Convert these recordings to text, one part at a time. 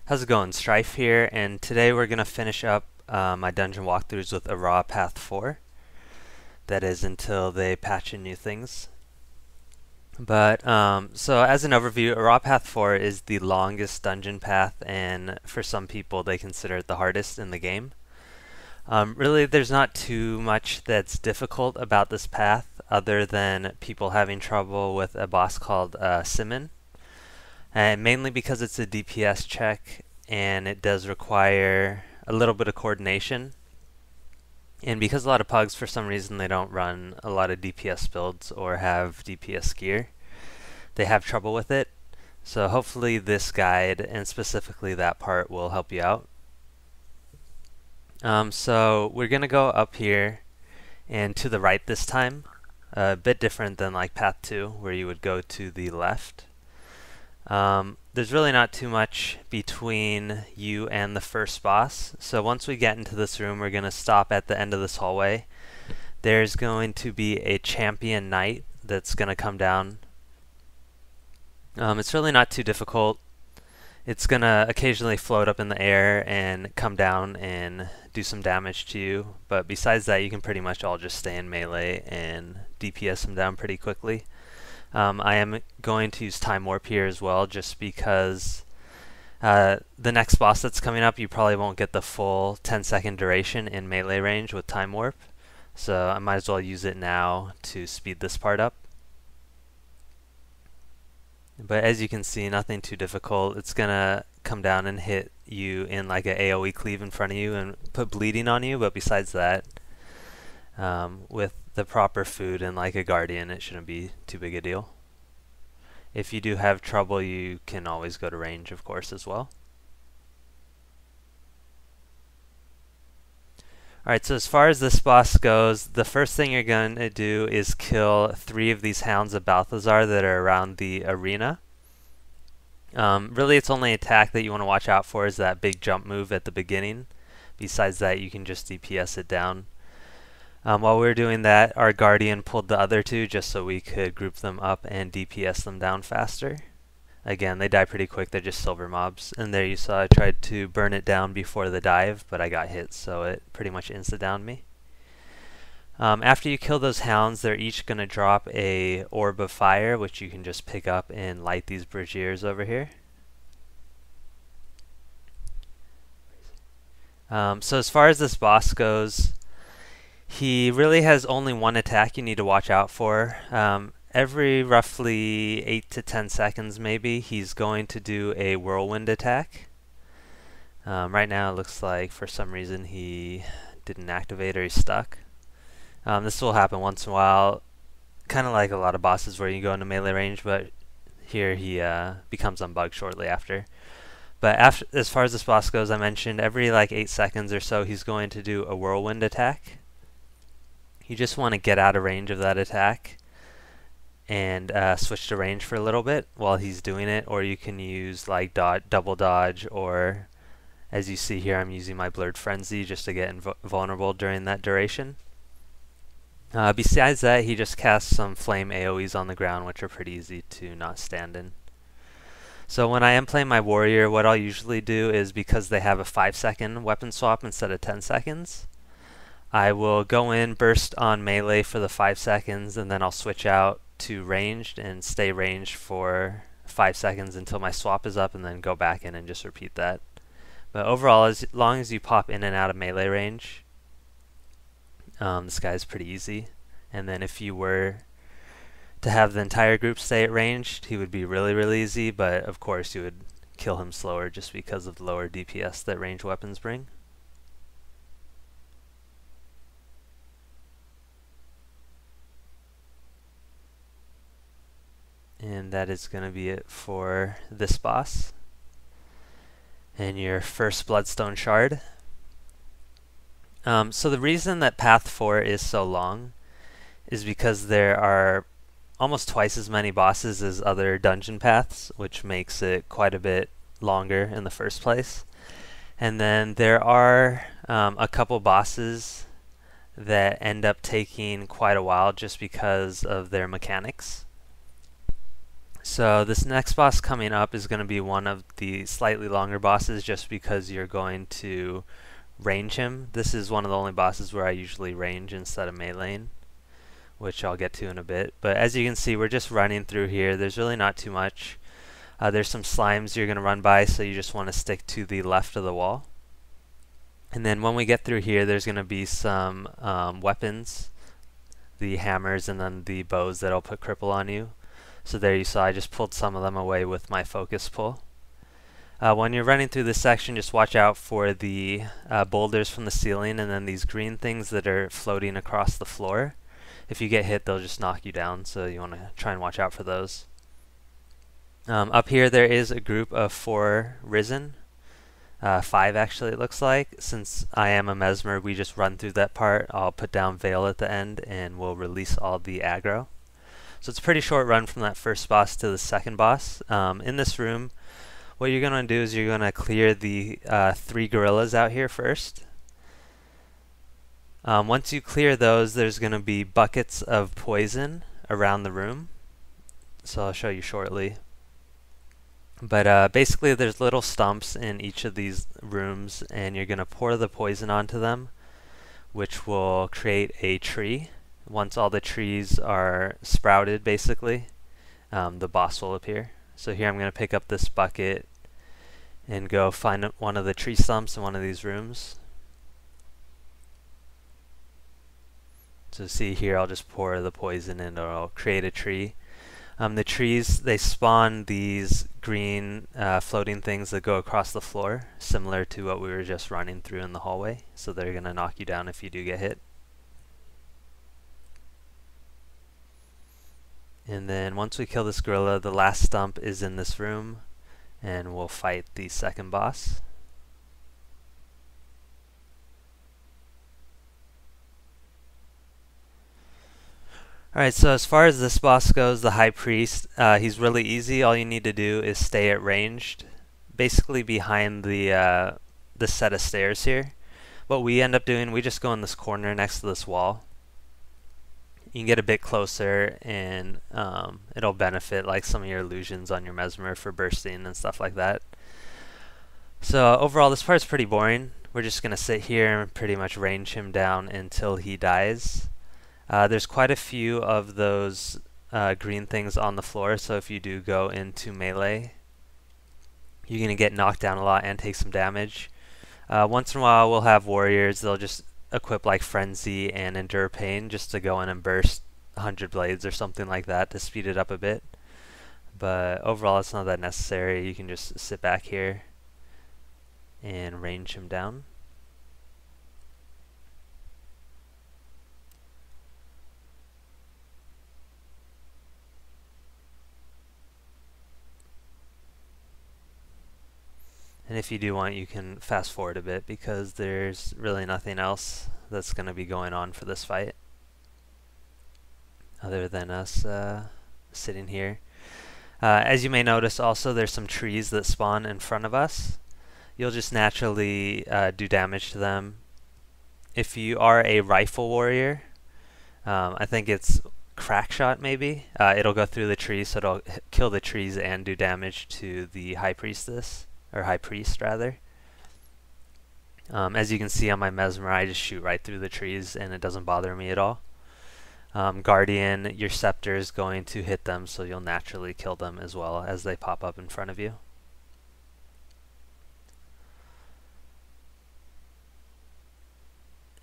How's it going? Strife here, and today we're going to finish up my dungeon walkthroughs with Arah Path 4. That is until they patch in new things. But, so as an overview, Arah Path 4 is the longest dungeon path, and for some people they consider it the hardest in the game. Really, there's not too much that's difficult about this path, other than people having trouble with a boss called Simon. And mainly because it's a DPS check and it does require a little bit of coordination. And because a lot of pugs, for some reason, they don't run a lot of DPS builds or have DPS gear, they have trouble with it. So hopefully this guide, and specifically that part, will help you out. So we're going to go up here and to the right this time. A bit different than like Path 2, where you would go to the left. There's really not too much between you and the first boss. So once we get into this room, we're going to stop at the end of this hallway. There's going to be a champion knight that's going to come down. It's really not too difficult. It's going to occasionally float up in the air and come down and do some damage to you. But besides that, you can pretty much all just stay in melee and DPS them down pretty quickly. I am going to use Time Warp here as well, just because the next boss that's coming up, you probably won't get the full 10-second duration in melee range with Time Warp. So I might as well use it now to speed this part up. But as you can see, nothing too difficult. It's going to come down and hit you in like an AoE cleave in front of you and put bleeding on you, but besides that, with the proper food and like a guardian, it shouldn't be too big a deal. If you do have trouble, you can always go to range, of course, as well. Alright, so as far as this boss goes, the first thing you're going to do is kill 3 of these Hounds of Balthazar that are around the arena. Really, its only attack that you want to watch out for is that big jump move at the beginning. Besides that, you can just DPS it down. While we were doing that, our Guardian pulled the other 2 just so we could group them up and DPS them down faster. Again, they die pretty quick, they're just silver mobs. And there you saw I tried to burn it down before the dive, but I got hit, so it pretty much insta-downed me. After you kill those hounds, they're each going to drop a orb of fire, which you can just pick up and light these braziers over here. So as far as this boss goes, he really has only one attack you need to watch out for. Every roughly 8 to 10 seconds maybe, he's going to do a whirlwind attack. Right now it looks like for some reason he didn't activate or he's stuck. This will happen once in a while, kind of like a lot of bosses where you go into melee range, but here he becomes unbugged shortly after. But as far as this boss goes, I mentioned every like 8 seconds or so he's going to do a whirlwind attack. You just want to get out of range of that attack and switch to range for a little bit while he's doing it, or you can use like double dodge, or as you see here I'm using my Blurred Frenzy just to get invulnerable during that duration. Besides that, he just casts some flame AoEs on the ground, which are pretty easy to not stand in. So when I am playing my warrior, what I'll usually do is, because they have a 5-second weapon swap instead of 10 seconds, I will go in, burst on melee for the 5 seconds, and then I'll switch out to ranged and stay ranged for 5 seconds until my swap is up, and then go back in and just repeat that. But overall, as long as you pop in and out of melee range, this guy's pretty easy. And then if you were to have the entire group stay at ranged, he would be really, really easy, but of course you would kill him slower just because of the lower DPS that ranged weapons bring. And that is going to be it for this boss. And your first Bloodstone Shard. So the reason that Path 4 is so long is because there are almost twice as many bosses as other dungeon paths, which makes it quite a bit longer in the first place. And then there are a couple bosses that end up taking quite a while just because of their mechanics. So this next boss coming up is going to be one of the slightly longer bosses just because you're going to range him. This is one of the only bosses where I usually range instead of meleeing, which I'll get to in a bit. But as you can see, we're just running through here. There's really not too much. There's some slimes you're going to run by, so you just want to stick to the left of the wall. And then when we get through here, there's going to be some weapons, the hammers and then the bows that'll put cripple on you. So there you saw I just pulled some of them away with my focus pull. When you're running through this section, just watch out for the boulders from the ceiling and then these green things that are floating across the floor. If you get hit, they'll just knock you down, so you want to try and watch out for those. Up here there is a group of 4 risen. 5 actually it looks like. Since I am a Mesmer, we just run through that part. I'll put down Veil at the end and we'll release all the aggro. So it's a pretty short run from that first boss to the second boss. In this room, what you're going to do is you're going to clear the 3 gorillas out here first. Once you clear those, there's going to be buckets of poison around the room. So I'll show you shortly. But basically there's little stumps in each of these rooms and you're going to pour the poison onto them, which will create a tree. Once all the trees are sprouted, basically, the boss will appear. So here I'm going to pick up this bucket and go find one of the tree stumps in one of these rooms. So see here, I'll just pour the poison and it'll create a tree. The trees, they spawn these green floating things that go across the floor, similar to what we were just running through in the hallway. So they're going to knock you down if you do get hit. And then once we kill this gorilla, the last stump is in this room, and we'll fight the second boss. Alright, so as far as this boss goes, the High Priest, he's really easy. All you need to do is stay at ranged, basically behind the set of stairs here. What we end up doing, we just go in this corner next to this wall. You can get a bit closer and it'll benefit like some of your illusions on your Mesmer for bursting and stuff like that. So overall this part's pretty boring. We're just going to sit here and pretty much range him down until he dies. There's quite a few of those green things on the floor, so if you do go into melee, you're going to get knocked down a lot and take some damage. Once in a while we'll have warriors, they'll just equip like Frenzy and Endure Pain just to go in and burst 100 blades or something like that to speed it up a bit. But overall it's not that necessary. You can just sit back here and range him down. And if you do want, you can fast forward a bit because there's really nothing else that's going to be going on for this fight other than us sitting here. As you may notice also, there's some trees that spawn in front of us. You'll just naturally do damage to them. If you are a rifle warrior, I think it's crack shot maybe, it'll go through the trees, so it'll kill the trees and do damage to the High Priestess. Or High Priest, rather. As you can see on my Mesmer, I just shoot right through the trees and it doesn't bother me at all. Guardian, your scepter is going to hit them, so you'll naturally kill them as well as they pop up in front of you.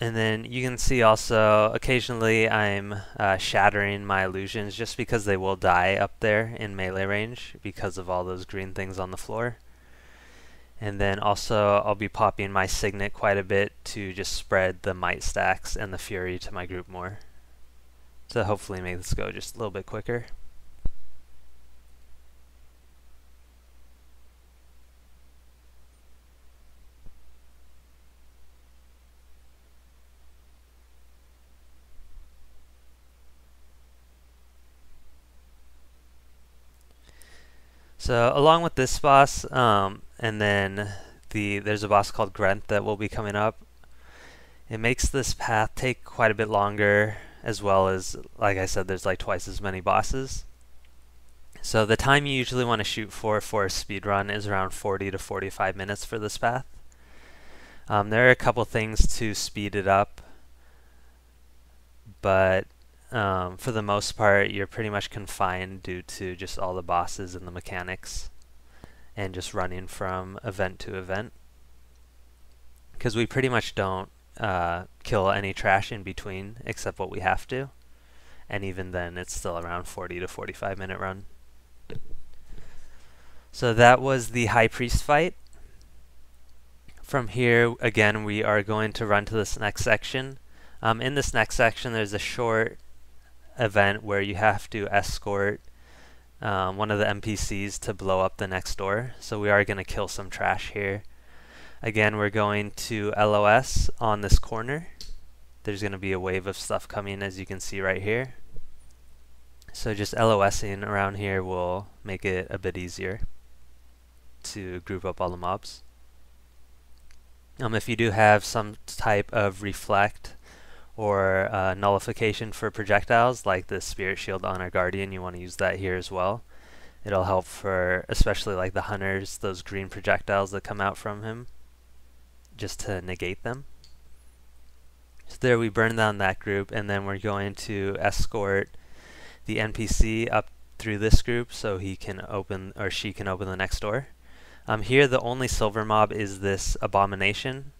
And then you can see also, occasionally I'm shattering my illusions just because they will die up there in melee range because of all those green things on the floor. And then also I'll be popping my Signet quite a bit to just spread the Might stacks and the Fury to my group more. To hopefully make this go just a little bit quicker. So along with this boss, and then there's a boss called Grent that will be coming up. It makes this path take quite a bit longer, as well as, like I said, there's like twice as many bosses. So the time you usually want to shoot for a speed run is around 40 to 45 minutes for this path. There are a couple things to speed it up, but for the most part, you're pretty much confined due to just all the bosses and the mechanics, and just running from event to event. Because we pretty much don't kill any trash in between, except what we have to. And even then, it's still around 40 to 45 minute run. So that was the High Priest fight. From here, again, we are going to run to this next section. In this next section, there's a short event where you have to escort one of the NPCs to blow up the next door. So we are going to kill some trash here. Again, we're going to LOS on this corner. There's going to be a wave of stuff coming, as you can see right here. So just LOSing around here will make it a bit easier to group up all the mobs. If you do have some type of reflect or nullification for projectiles, like the Spirit Shield on our Guardian, you want to use that here as well. It'll help for especially like the hunters, those green projectiles that come out from him, just to negate them. So there we burn down that group, and then we're going to escort the NPC up through this group so he can open, or she can open the next door. Here the only silver mob is this Abomination,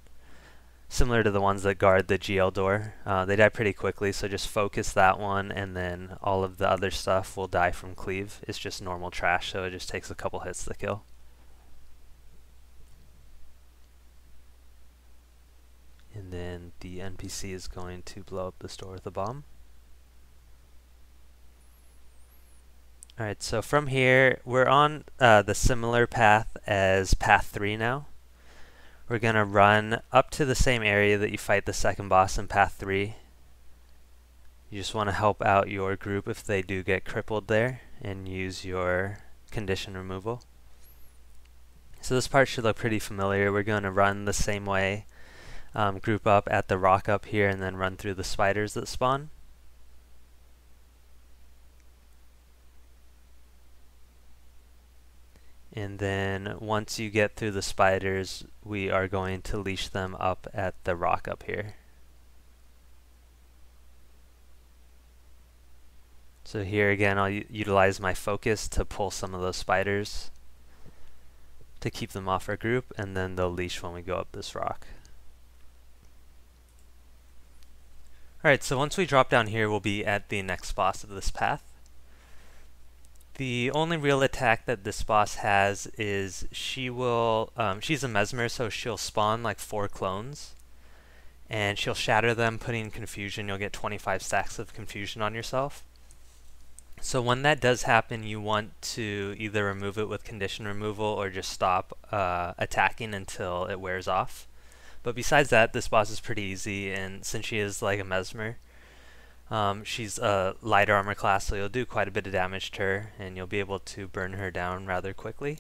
similar to the ones that guard the GL door. They die pretty quickly, so just focus that one, and then all of the other stuff will die from cleave. It's just normal trash, so it just takes a couple hits to kill. And then the NPC is going to blow up this door with a bomb. Alright, so from here, we're on the similar path as path 3 now. We're going to run up to the same area that you fight the second boss in path 3. You just want to help out your group if they do get crippled there, and use your condition removal. So this part should look pretty familiar. We're going to run the same way, group up at the rock up here, and then run through the spiders that spawn. And then once you get through the spiders, we are going to leash them up at the rock up here. So here again, I'll utilize my focus to pull some of those spiders to keep them off our group, and then they'll leash when we go up this rock. Alright, so once we drop down here, we'll be at the next boss of this path. The only real attack that this boss has is she will, she's a Mesmer, so she'll spawn like 4 clones, and she'll shatter them, putting confusion. You'll get 25 stacks of confusion on yourself. So when that does happen, you want to either remove it with condition removal or just stop attacking until it wears off. But besides that, this boss is pretty easy, and since she is like a Mesmer, she's a lighter armor class, so you'll do quite a bit of damage to her, and you'll be able to burn her down rather quickly.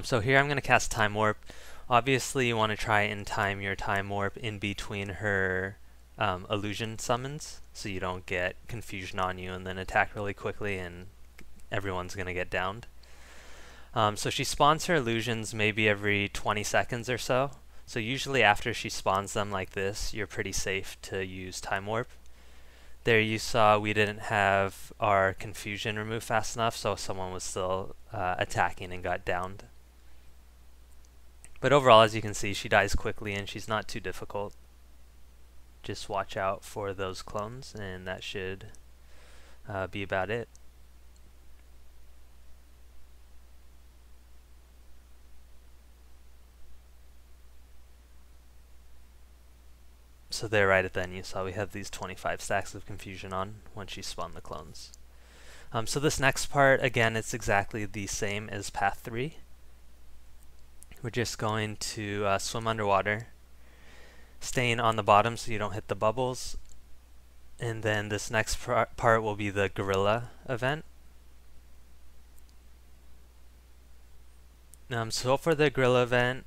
So here I'm going to cast Time Warp. Obviously you want to try and time your Time Warp in between her illusion summons, so you don't get confusion on you and then attack really quickly and everyone's going to get downed. So she spawns her illusions maybe every 20 seconds or so. So usually after she spawns them like this, you're pretty safe to use Time Warp. There you saw we didn't have our confusion removed fast enough, so someone was still attacking and got downed. But overall, as you can see, she dies quickly and she's not too difficult. Just watch out for those clones, and that should be about it. So there right at the end you saw we have these 25 stacks of confusion on once she spawned the clones. So this next part, again, it's exactly the same as path 3. We're just going to swim underwater, staying on the bottom so you don't hit the bubbles. And then this next part will be the gorilla event. So for the gorilla event,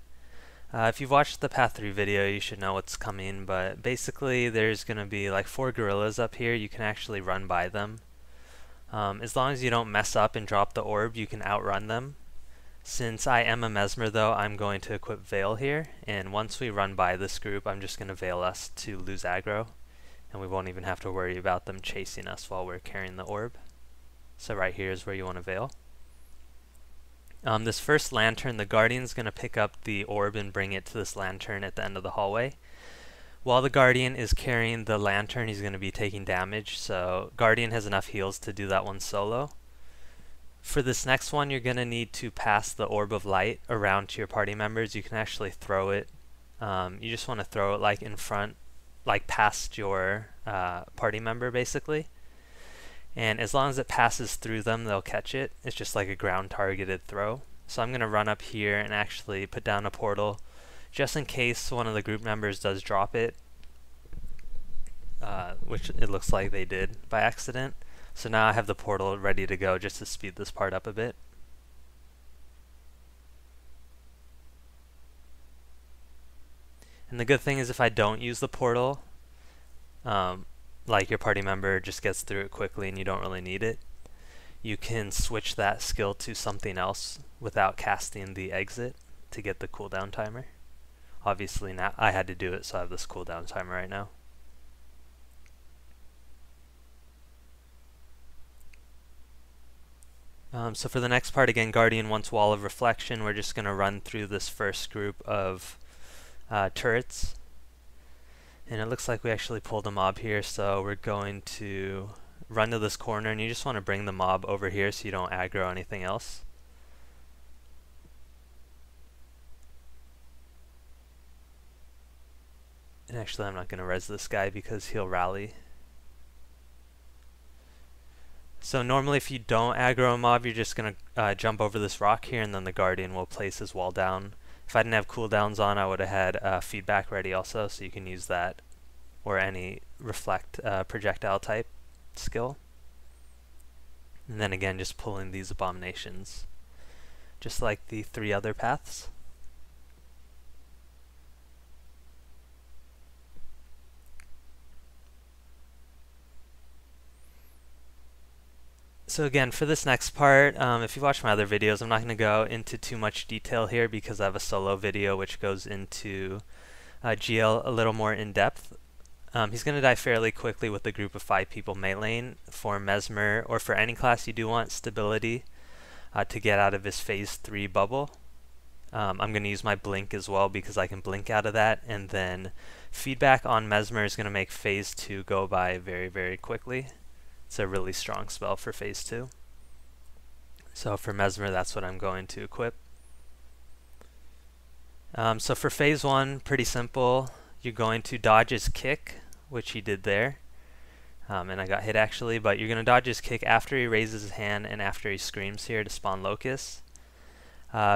if you've watched the Path 3 video, you should know what's coming, but basically there's going to be like 4 gorillas up here. You can actually run by them. As long as you don't mess up and drop the orb, you can outrun them. Since I am a Mesmer though, I'm going to equip Veil here, and once we run by this group, I'm just going to Veil us to lose aggro, and we won't even have to worry about them chasing us while we're carrying the orb. So right here is where you want to Veil. This first lantern, the Guardian's going to pick up the orb and bring it to this lantern at the end of the hallway. While the Guardian is carrying the lantern, he's going to be taking damage, so Guardian has enough heals to do that one solo. For this next one, you're going to need to pass the Orb of Light around to your party members. You can actually throw it. You just want to throw it like in front, like past your party member basically. And as long as it passes through them, they'll catch it. It's just like a ground targeted throw. So I'm going to run up here and actually put down a portal just in case one of the group members does drop it, which it looks like they did by accident. So now I have the portal ready to go just to speed this part up a bit. And the good thing is if I don't use the portal, like your party member just gets through it quickly and you don't really need it, you can switch that skill to something else without casting the exit to get the cooldown timer. Obviously now I had to do it, so I have this cooldown timer right now. So for the next part, again, Guardian wants Wall of Reflection. We're just going to run through this first group of turrets. And it looks like we actually pulled a mob here, so we're going to run to this corner, and you just want to bring the mob over here so you don't aggro anything else. And actually I'm not going to res this guy because he'll rally. So normally if you don't aggro a mob, you're just going to jump over this rock here, and then the Guardian will place his wall down. If I didn't have cooldowns on, I would have had feedback ready also, so you can use that or any reflect projectile type skill. And then again, just pulling these abominations, just like the 3 other paths. So again, for this next part, if you've watched my other videos, I'm not going to go into too much detail here because I have a solo video which goes into GL a little more in depth. He's going to die fairly quickly with a group of 5 people meleeing. For Mesmer, or for any class, you do want stability to get out of his phase 3 bubble. I'm going to use my blink as well because I can blink out of that, and then feedback on Mesmer is going to make phase 2 go by very, very quickly. It's a really strong spell for phase 2. So for Mesmer, that's what I'm going to equip. So for phase 1, pretty simple. You're going to dodge his kick, which he did there. And I got hit actually, but you're going to dodge his kick after he raises his hand and after he screams here to spawn Locust.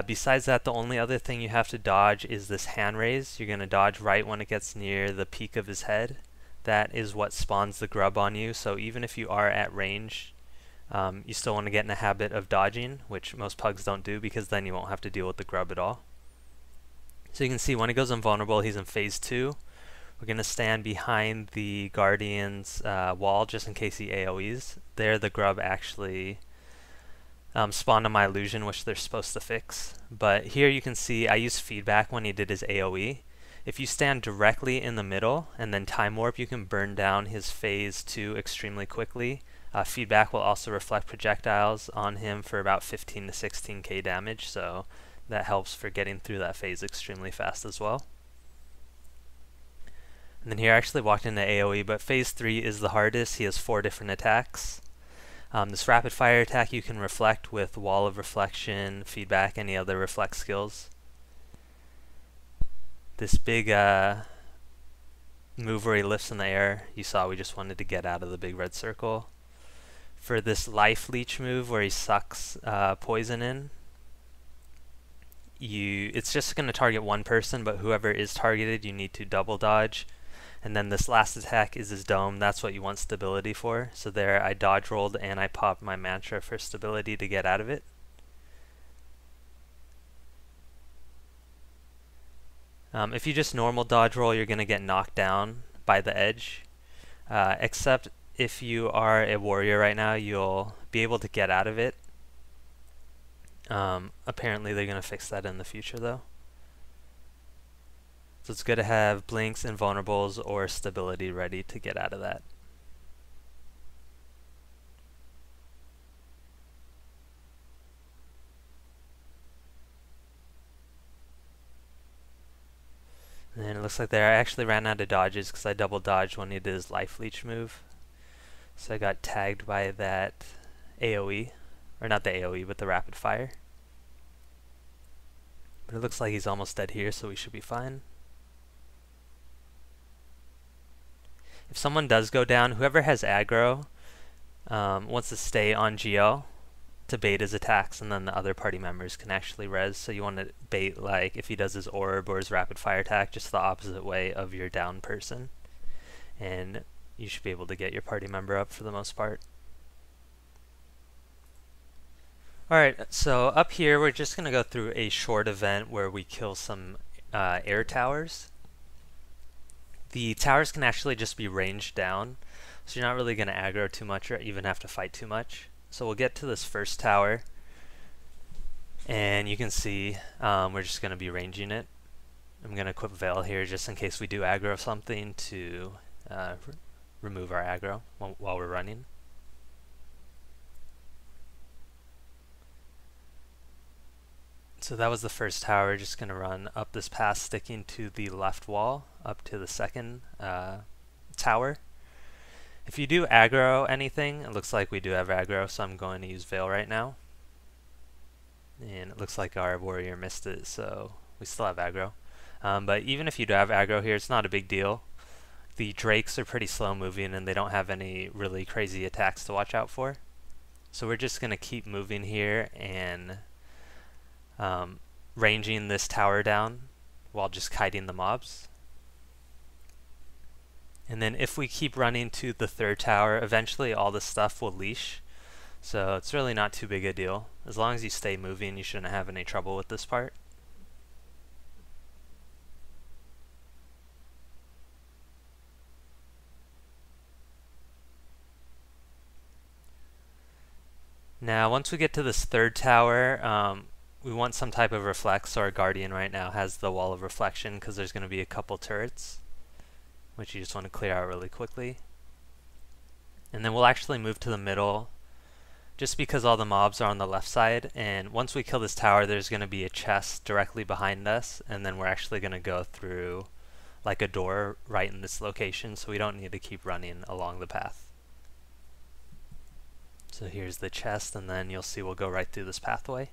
Besides that, the only other thing you have to dodge is this hand raise. You're going to dodge right when it gets near the peak of his head. That is what spawns the grub on you, so even if you are at range, you still want to get in a habit of dodging, which most pugs don't do because then you won't have to deal with the grub at all. So you can see when he goes invulnerable, he's in phase 2. We're going to stand behind the Guardian's wall just in case he AoEs. There the grub actually spawned on my illusion, which they're supposed to fix. But here you can see I used feedback when he did his AoE. If you stand directly in the middle and then time warp, you can burn down his phase 2 extremely quickly. Feedback will also reflect projectiles on him for about 15 to 16k damage, so that helps for getting through that phase extremely fast as well. And then here I actually walked into AoE, but phase 3 is the hardest. He has 4 different attacks. This rapid fire attack you can reflect with Wall of Reflection, feedback, any other reflect skills. This big move where he lifts in the air, you saw we just wanted to get out of the big red circle. For this life leech move where he sucks poison in, it's just going to target one person, but whoever is targeted you need to double dodge. And then this last attack is his dome. That's what you want stability for. So there I dodge rolled and I popped my mantra for stability to get out of it. If you just normal dodge roll, you're going to get knocked down by the edge. Except if you are a warrior right now, you'll be able to get out of it. Apparently they're going to fix that in the future though. So it's good to have blinks, invulnerables, or stability ready to get out of that. And it looks like there I actually ran out of dodges because I double dodged when he did his life leech move. So I got tagged by that AoE, or not the AoE, but the rapid fire. But it looks like he's almost dead here, so we should be fine. If someone does go down, whoever has aggro wants to stay on GL to bait his attacks, and then the other party members can actually res. So you want to bait, like, if he does his orb or his rapid fire attack, just the opposite way of your down person. And you should be able to get your party member up for the most part. Alright, so up here we're just going to go through a short event where we kill some air towers. The towers can actually just be ranged down, so you're not really going to aggro too much or even have to fight too much. So we'll get to this first tower, and you can see we're just going to be ranging it. I'm going to equip Veil here just in case we do aggro something to remove our aggro while we're running. So that was the first tower, just going to run up this path sticking to the left wall up to the second tower. If you do aggro anything, it looks like we do have aggro, so I'm going to use Veil right now. And it looks like our warrior missed it, so we still have aggro. But even if you do have aggro here, it's not a big deal. The drakes are pretty slow moving and they don't have any really crazy attacks to watch out for. So we're just going to keep moving here and ranging this tower down while just kiting the mobs. And then if we keep running to the third tower, eventually all this stuff will leash. So it's really not too big a deal. As long as you stay moving, you shouldn't have any trouble with this part. Now once we get to this third tower, we want some type of reflect, so our Guardian right now has the wall of reflection because there's going to be a couple turrets, which you just want to clear out really quickly. And then we'll actually move to the middle just because all the mobs are on the left side, and once we kill this tower there's going to be a chest directly behind us, and then we're actually going to go through like a door right in this location, so we don't need to keep running along the path. So here's the chest, and then you'll see we'll go right through this pathway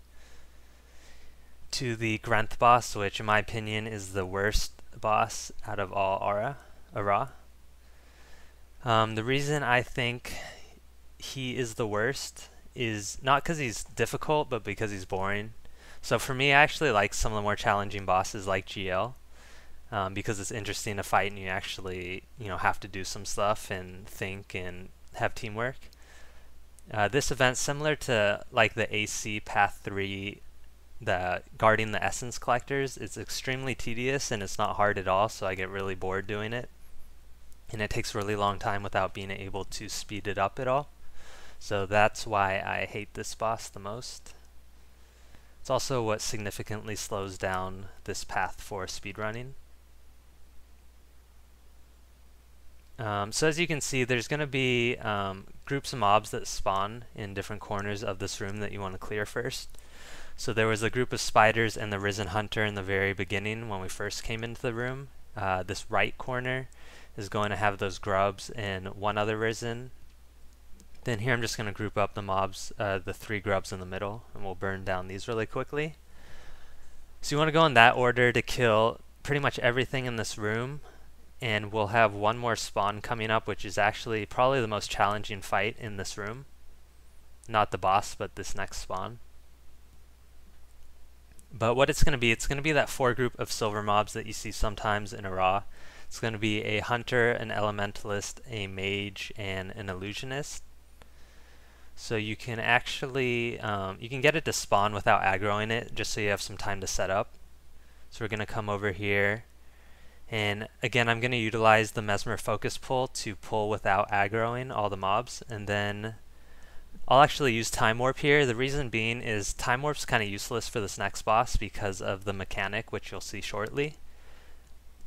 to the Grenth boss, which in my opinion is the worst boss out of all Arah. The reason I think he is the worst is not because he's difficult, but because he's boring. So for me, I actually like some of the more challenging bosses like GL, because it's interesting to fight and you actually have to do some stuff and think and have teamwork. This event's similar to like the AC Path 3, the guarding the essence collectors. It's extremely tedious and it's not hard at all, so I get really bored doing it. And it takes a really long time without being able to speed it up at all. So that's why I hate this boss the most. It's also what significantly slows down this path for speedrunning. So as you can see, there's going to be groups of mobs that spawn in different corners of this room that you want to clear first. So there was a group of spiders and the Risen Hunter in the very beginning when we first came into the room. This right corner is going to have those grubs and one other Risen. Then here I'm just going to group up the mobs, the 3 grubs in the middle, and we'll burn down these really quickly. So you want to go in that order to kill pretty much everything in this room, and we'll have one more spawn coming up, which is actually probably the most challenging fight in this room. Not the boss, but this next spawn. But what it's going to be that 4 group of silver mobs that you see sometimes in Arah. It's going to be a hunter, an elementalist, a mage, and an illusionist. So you can actually, you can get it to spawn without aggroing it, just so you have some time to set up. So we're going to come over here, and again I'm going to utilize the Mesmer focus pull to pull without aggroing all the mobs, and then I'll actually use Time Warp here. The reason being is Time Warp's kind of useless for this next boss because of the mechanic, which you'll see shortly.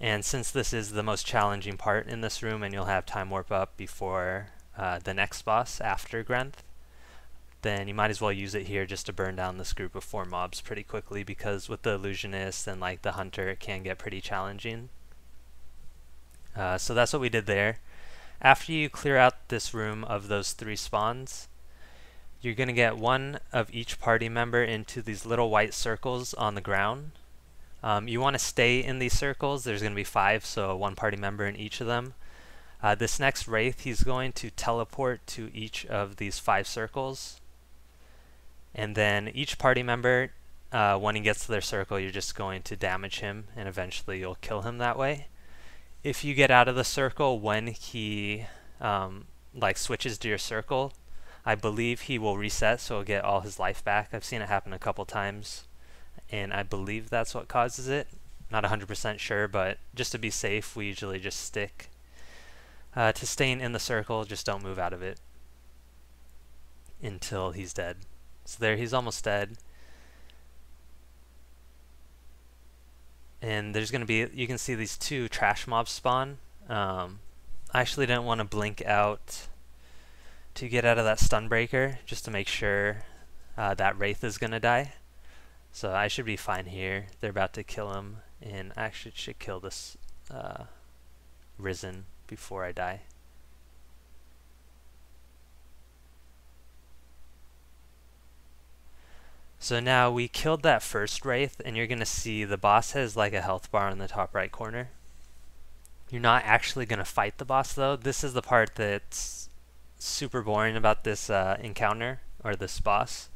And since this is the most challenging part in this room and you'll have Time Warp up before the next boss after Grenth, then you might as well use it here just to burn down this group of 4 mobs pretty quickly, because with the Illusionist and like the Hunter it can get pretty challenging. So that's what we did there. After you clear out this room of those 3 spawns, you're going to get one of each party member into these little white circles on the ground. You want to stay in these circles. There's going to be 5, so 1 party member in each of them. This next Wraith, he's going to teleport to each of these 5 circles. And then each party member, when he gets to their circle, you're just going to damage him, and eventually you'll kill him that way. If you get out of the circle when he like switches to your circle, I believe he will reset, so he'll get all his life back. I've seen it happen a couple times, and I believe that's what causes it. Not 100% sure, but just to be safe, we usually just stick to staying in the circle. Just don't move out of it until he's dead. So there, he's almost dead. And there's going to be, you can see these 2 trash mobs spawn. I actually didn't want to blink out to get out of that stun breaker, just to make sure that Wraith is going to die. So I should be fine here. They're about to kill him, and I actually should kill this Risen before I die. So now we killed that first Wraith, and you're going to see the boss has like a health bar in the top right corner. You're not actually going to fight the boss though. This is the part that's super boring about this encounter, or this boss.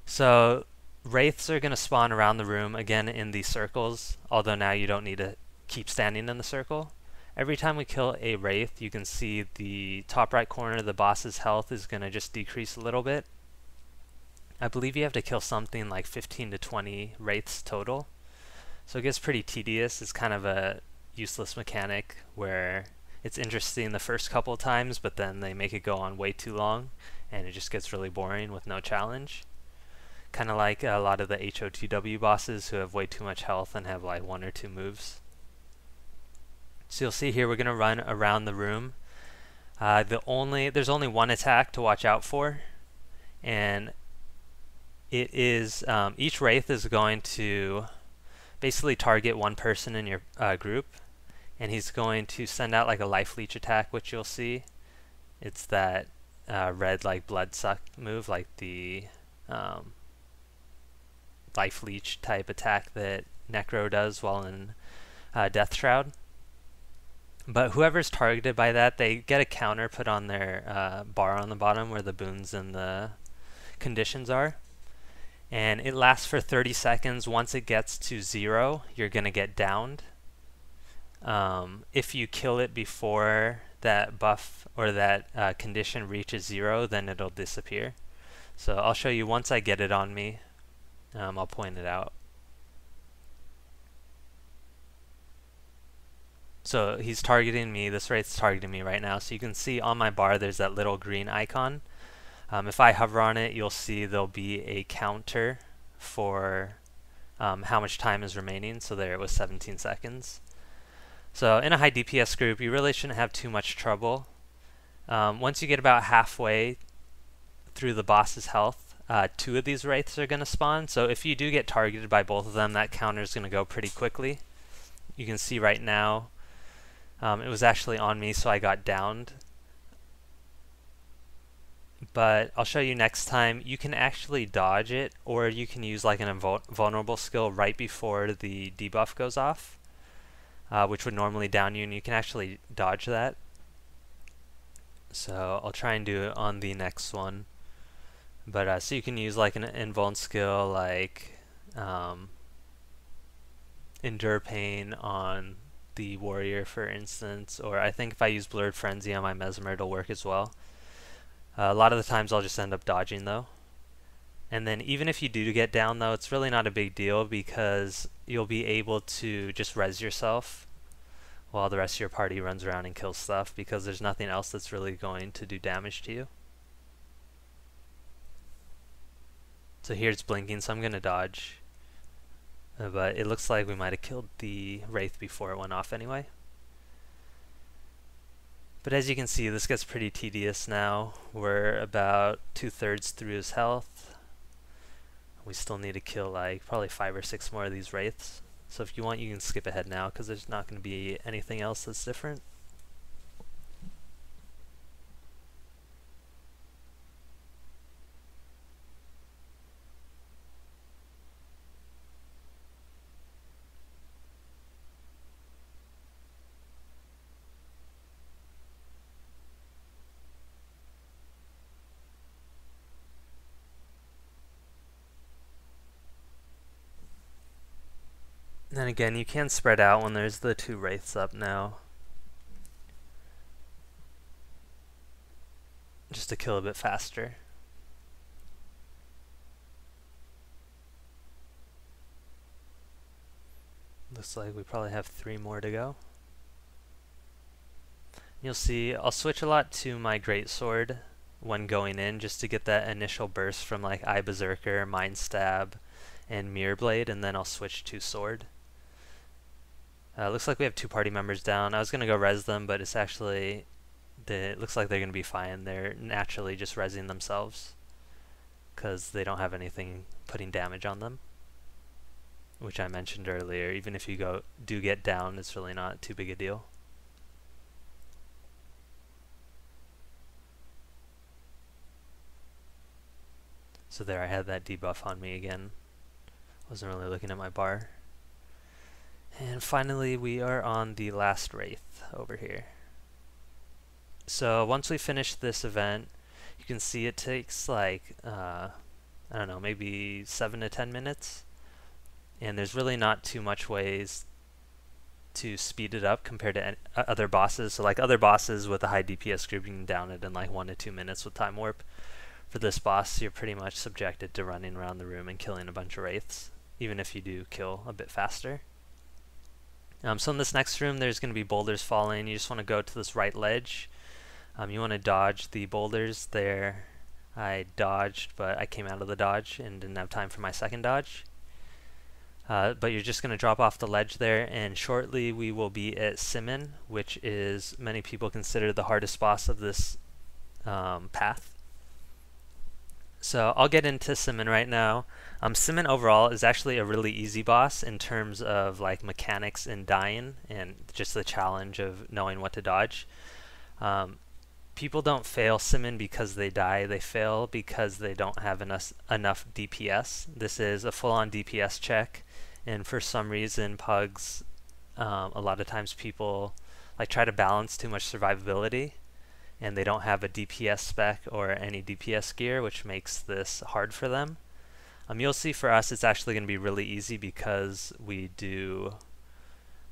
So Wraiths are going to spawn around the room again in these circles, although now you don't need to keep standing in the circle. Every time we kill a Wraith, you can see the top right corner, the boss's health is going to just decrease a little bit. I believe you have to kill something like 15 to 20 Wraiths total. So it gets pretty tedious. It's kind of a useless mechanic where it's interesting the first couple of times, but then they make it go on way too long, and it just gets really boring with no challenge. Kind of like a lot of the HOTW bosses who have way too much health and have like 1 or 2 moves. So you'll see here we're going to run around the room. There's only 1 attack to watch out for, and it is each Wraith is going to basically target 1 person in your group, and he's going to send out like a life leech attack, which you'll see. It's that red like blood suck move, like the life leech type attack that Necro does while in Death Shroud. But whoever's targeted by that, they get a counter put on their bar on the bottom where the boons and the conditions are. And it lasts for 30 seconds. Once it gets to 0, you're going to get downed. If you kill it before that buff or that condition reaches 0, then it'll disappear. So I'll show you once I get it on me. I'll point it out. So he's targeting me. This Wraith's targeting me right now. So you can see on my bar there's that little green icon. If I hover on it, you'll see there'll be a counter for how much time is remaining. So there, it was 17 seconds. So in a high DPS group, you really shouldn't have too much trouble. Once you get about halfway through the boss's health, 2 of these Wraiths are going to spawn. So if you do get targeted by both of them, that counter is going to go pretty quickly. You can see right now, it was actually on me, so I got downed. But I'll show you next time. You can actually dodge it, or you can use like an invulnerable skill right before the debuff goes off, which would normally down you, and you can actually dodge that. So I'll try and do it on the next one. But so you can use like an invuln skill like Endure Pain on the warrior, for instance, or I think if I use Blurred Frenzy on my Mesmer, it'll work as well. A lot of the times I'll just end up dodging though. And then even if you do get down though, it's really not a big deal because you'll be able to just res yourself while the rest of your party runs around and kills stuff, because there's nothing else that's really going to do damage to you. So here it's blinking, so I'm going to dodge. But it looks like we might have killed the Wraith before it went off anyway. But as you can see, this gets pretty tedious now. We're about 2/3 through his health. We still need to kill like probably 5 or 6 more of these Wraiths. So if you want, you can skip ahead now because there's not going to be anything else that's different. And then again, you can spread out when there's the 2 Wraiths up now, just to kill a bit faster. Looks like we probably have 3 more to go. You'll see I'll switch a lot to my greatsword when going in just to get that initial burst from like Eye Berserker, Mind Stab, and Mirror Blade, and then I'll switch to sword. Looks like we have 2 party members down. I was going to go res them, but it's actually, it looks like they're going to be fine. They're naturally just resing themselves because they don't have anything putting damage on them, which I mentioned earlier. Even if you do get down, it's really not too big a deal. So there, I had that debuff on me again. Wasn't really looking at my bar. And finally, we are on the last Wraith over here. So once we finish this event, you can see it takes like, I don't know, maybe 7 to 10 minutes. And there's really not too much ways to speed it up compared to other bosses. So like other bosses with a high DPS group, you can down it in like 1 to 2 minutes with Time Warp. For this boss, you're pretty much subjected to running around the room and killing a bunch of Wraiths, even if you do kill a bit faster. So in this next room, there's going to be boulders falling. You just want to go to this right ledge. You want to dodge the boulders there. I dodged, but I came out of the dodge and didn't have time for my second dodge. But you're just going to drop off the ledge there, and shortly we will be at Simon, which is many people consider the hardest boss of this path. So I'll get into Simon right now. Simon overall is actually a really easy boss in terms of like mechanics and dying and just the challenge of knowing what to dodge. People don't fail Simon because they die. They fail because they don't have enough DPS. This is a full-on DPS check, and for some reason pugs, a lot of times people like try to balance too much survivability, and they don't have a DPS spec or any DPS gear, which makes this hard for them. You'll see for us it's actually going to be really easy because we do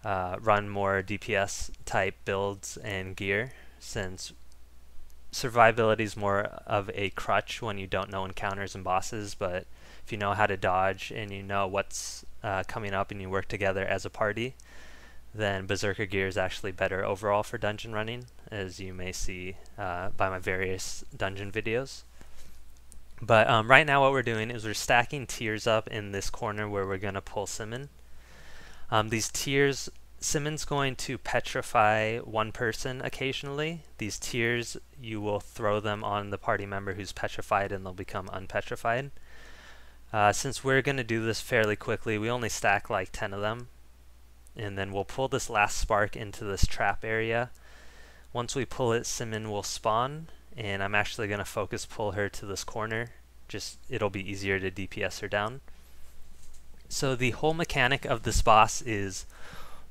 run more DPS type builds and gear, since survivability is more of a crutch when you don't know encounters and bosses, but if you know how to dodge and you know what's coming up and you work together as a party, then Berserker gear is actually better overall for dungeon running, as you may see by my various dungeon videos. But right now what we're doing is we're stacking tiers up in this corner where we're going to pull Simon. These tiers, Simon's going to petrify one person occasionally. These tiers, you will throw them on the party member who's petrified and they'll become unpetrified. Since we're going to do this fairly quickly, we only stack like 10 of them. And then we'll pull this last spark into this trap area. Once we pull it, Simon will spawn, and I'm actually going to focus pull her to this corner. Just it'll be easier to DPS her down. So the whole mechanic of this boss is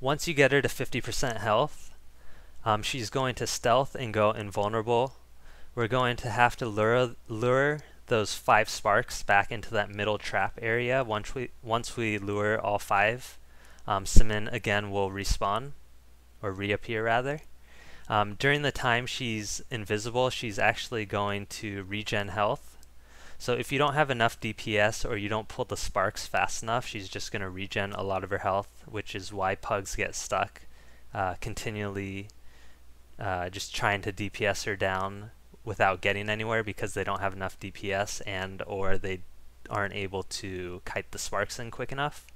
once you get her to 50% health, she's going to stealth and go invulnerable. We're going to have to lure those 5 sparks back into that middle trap area. Once we lure all 5, Simon again will respawn, or reappear rather. During the time she's invisible, she's actually going to regen health. So if you don't have enough DPS or you don't pull the sparks fast enough, she's just going to regen a lot of her health, which is why pugs get stuck continually just trying to DPS her down without getting anywhere because they don't have enough DPS, and or they aren't able to kite the sparks in quick enough.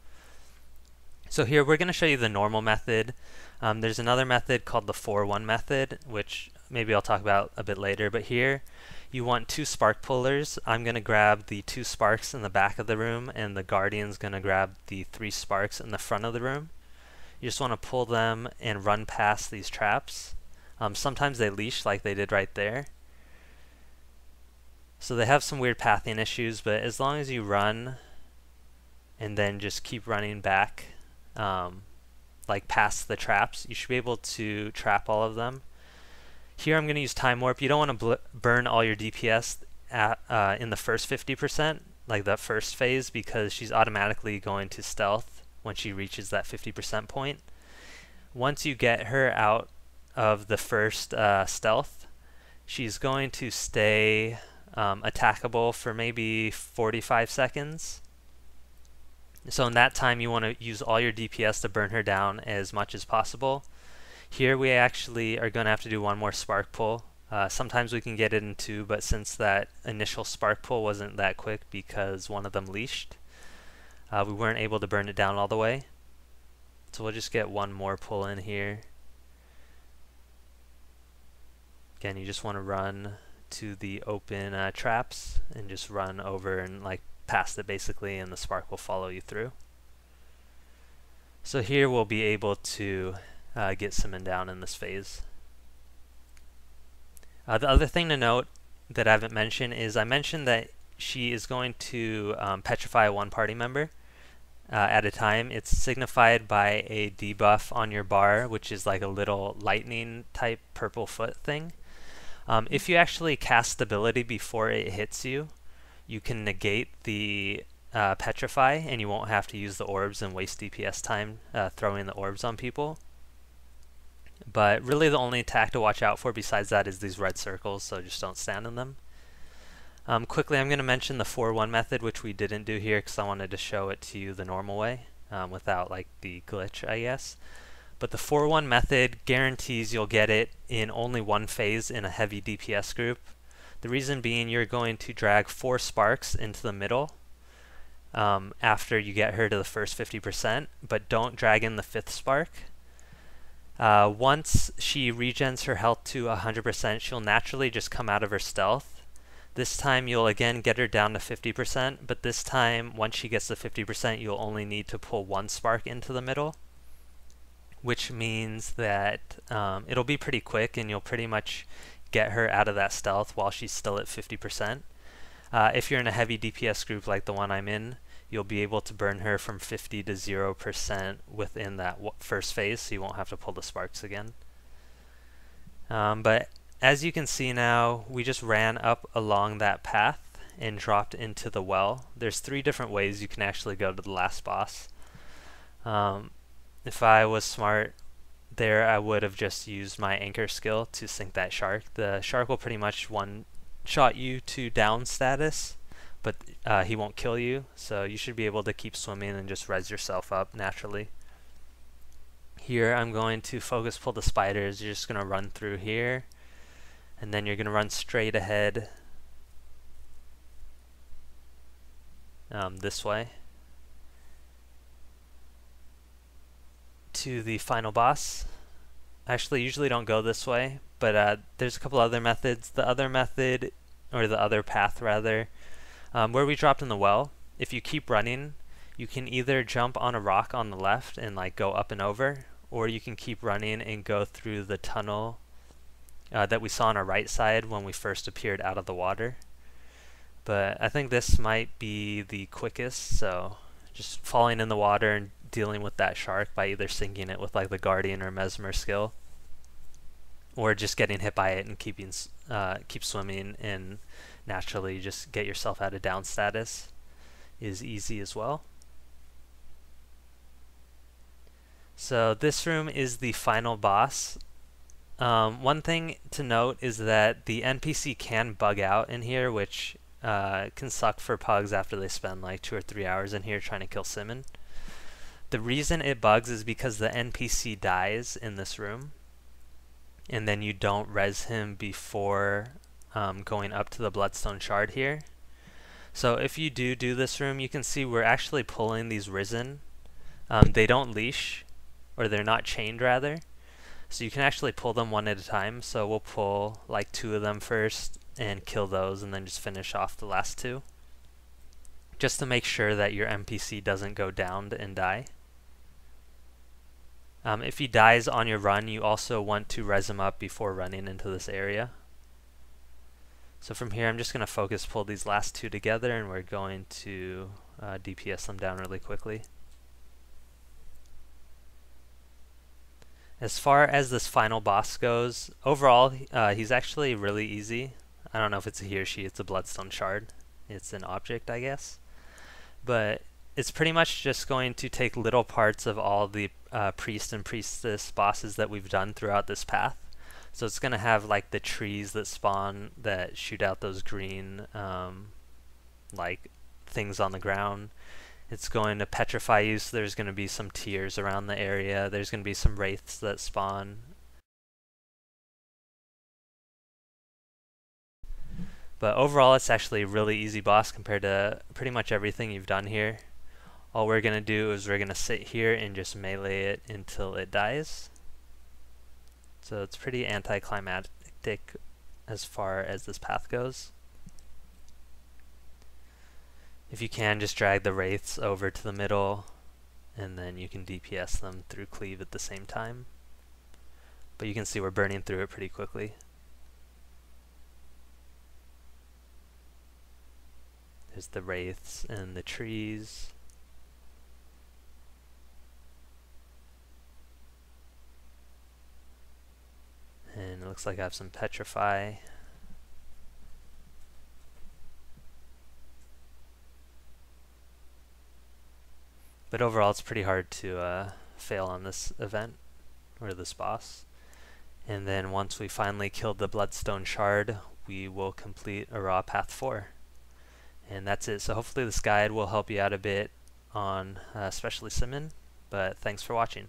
So here we're going to show you the normal method. There's another method called the 4-1 method, which maybe I'll talk about a bit later, but here you want 2 spark pullers. I'm going to grab the 2 sparks in the back of the room, and the Guardian's going to grab the 3 sparks in the front of the room. You just want to pull them and run past these traps. Sometimes they leash like they did right there. So they have some weird pathing issues, but as long as you run and then just keep running back like past the traps, you should be able to trap all of them. Here I'm going to use Time Warp. You don't want to burn all your DPS in the first 50%, like that first phase, because she's automatically going to stealth when she reaches that 50% point. Once you get her out of the first stealth, she's going to stay attackable for maybe 45 seconds. So in that time you want to use all your DPS to burn her down as much as possible. Here we actually are going to have to do one more spark pull. Sometimes we can get it in 2, but since that initial spark pull wasn't that quick because one of them leashed, we weren't able to burn it down all the way. So we'll just get one more pull in here. Again, you just want to run to the open traps and just run over and like past it basically, and the spark will follow you through. So here we'll be able to get Simon down in this phase. The other thing to note that I haven't mentioned is I mentioned that she is going to petrify one party member at a time. It's signified by a debuff on your bar, which is like a little lightning type purple foot thing. If you actually cast stability before it hits you, you can negate the petrify, and you won't have to use the orbs and waste DPS time throwing the orbs on people. But really the only attack to watch out for besides that is these red circles, so just don't stand in them. Quickly, I'm going to mention the 4-1 method, which we didn't do here because I wanted to show it to you the normal way without like the glitch, I guess. But the 4-1 method guarantees you'll get it in only one phase in a heavy DPS group. The reason being, you're going to drag 4 sparks into the middle after you get her to the first 50%, but don't drag in the 5th spark. Once she regens her health to 100%, she'll naturally just come out of her stealth. This time you'll again get her down to 50%, but this time, once she gets to 50%, you'll only need to pull 1 spark into the middle, which means that it'll be pretty quick and you'll pretty much get her out of that stealth while she's still at 50%. If you're in a heavy DPS group like the one I'm in, you'll be able to burn her from 50 to 0% within that first phase, so you won't have to pull the sparks again. But as you can see now, we just ran up along that path and dropped into the well. There's 3 different ways you can actually go to the last boss. If I was smart there, I would have just used my anchor skill to sink that shark. The shark will pretty much one-shot you to down status, but he won't kill you, so you should be able to keep swimming and just res yourself up naturally. Here I'm going to focus pull the spiders. You're just going to run through here, and then you're going to run straight ahead this way to the final boss. Actually, usually don't go this way, but there's a couple other methods. The other method, or the other path rather, where we dropped in the well, if you keep running, you can either jump on a rock on the left and like go up and over, or you can keep running and go through the tunnel that we saw on our right side when we first appeared out of the water. But I think this might be the quickest, so just falling in the water and dealing with that shark by either sinking it with like the Guardian or Mesmer skill, or just getting hit by it and keep swimming and naturally just get yourself out of down status is easy as well. So this room is the final boss. One thing to note is that the NPC can bug out in here, which can suck for pugs after they spend like 2 or 3 hours in here trying to kill Simon. The reason it bugs is because the NPC dies in this room, and then you don't res him before going up to the Bloodstone Shard here. So if you do this room, you can see we're actually pulling these risen. They don't leash, or they're not chained rather. So you can actually pull them one at a time. So we'll pull like 2 of them first and kill those, and then just finish off the last 2. Just to make sure that your NPC doesn't go down and die. If he dies on your run, you also want to res him up before running into this area. So from here, I'm just going to focus pull these last 2 together, and we're going to DPS them down really quickly. As far as this final boss goes, overall, he's actually really easy. I don't know if it's a he or she, it's a bloodstone shard. It's an object, I guess. But it's pretty much just going to take little parts of all the priest and priestess bosses that we've done throughout this path. So it's going to have like the trees that spawn that shoot out those green like things on the ground. It's going to petrify you, so there's going to be some tears around the area. There's going to be some wraiths that spawn. But overall, it's actually a really easy boss compared to pretty much everything you've done here. All we're going to do is we're going to sit here and just melee it until it dies. So it's pretty anticlimactic as far as this path goes. If you can, just drag the wraiths over to the middle, and then you can DPS them through cleave at the same time. But you can see we're burning through it pretty quickly. There's the wraiths and the trees. And it looks like I have some petrify. But overall, it's pretty hard to fail on this event, or this boss. And then once we finally killed the Bloodstone Shard, we will complete Arah Path 4. And that's it. So hopefully this guide will help you out a bit on especially Simon, but thanks for watching.